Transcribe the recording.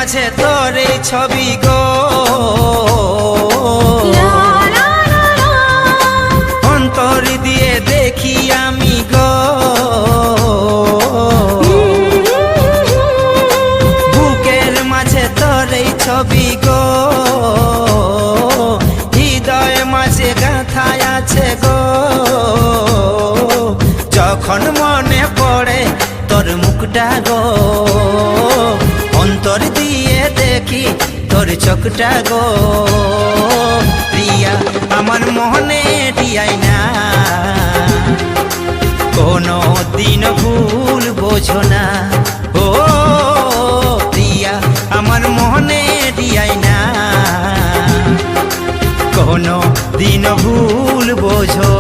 মাঝে তোর এই ছবি গো, অন্তর দিয়ে দেখি আমি গো, বুকের মাঝে তোর এই ছবি গো, হৃদয় মাঝে গাঁথায় আছে গো। যখন মনে পড়ে তোর মুখটা গো, অন্তর দিয়ে দেখি তোর চোখটা গো। প্রিয়া আমার মনে দিয়াই না, কোনো দিন ভুল বোঝো না। ও প্রিয়া আমার মনে দিয়াই না, কোনো দিন ভুল বোঝো